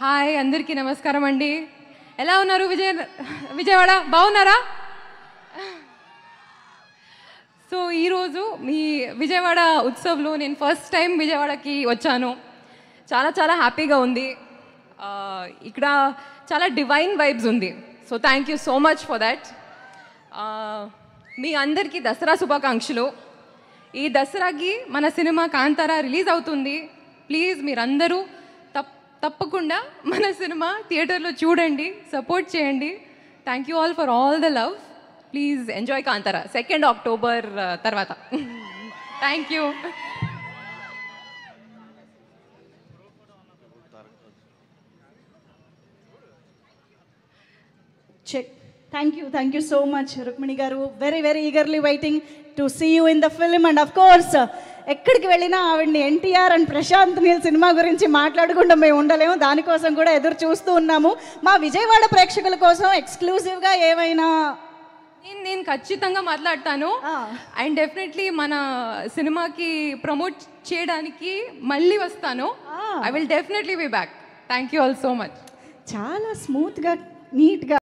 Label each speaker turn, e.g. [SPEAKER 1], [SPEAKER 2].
[SPEAKER 1] Hi అందరికీ నమస్కారం అండి. ఎలా ఉన్నారు విజయవాడ బాగున్నారా? సో ఈరోజు మీ విజయవాడ ఉత్సవ్లో నేను ఫస్ట్ టైం విజయవాడకి వచ్చాను. చాలా చాలా హ్యాపీగా ఉంది. ఇక్కడ చాలా డివైన్ వైబ్స్ ఉంది. So thank you so much for that. మీ అందరికీ దసరా శుభాకాంక్షలు. ఈ దసరాకి మన సినిమా కాంతారా రిలీజ్ అవుతుంది. ప్లీజ్ మీరందరూ తప్పకుండా మన సినిమా థియేటర్లో చూడండి, సపోర్ట్ చేయండి. Thank you all for all the love. Please enjoy Kantara 2 October తర్వాత. Thank you.
[SPEAKER 2] Check. Thank you so much, Rukmini garu. Very, very eagerly waiting to see you in the film. And of course, ఎక్కడికి వెళ్ళినా ఆవిడ్ని NTR and Prashanth Neel cinema గురించి మాట్లాడకుండా మేము ఉండలేము. దానికోసం కూడా ఎదురు చూస్తూ ఉన్నాము. మా విజయవాడ ప్రేక్షకుల కోసం ఎక్స్క్లూజివ్గా ఏమైనా
[SPEAKER 1] నేను ఖచ్చితంగా మాట్లాడతాను. అండ్ డెఫినెట్లీ మన సినిమాకి ప్రమోట్ చేయడానికి మళ్ళీ వస్తాను. I will definitely be back. Thank you all so much.
[SPEAKER 2] చాలా స్మూత్గా నీట్గా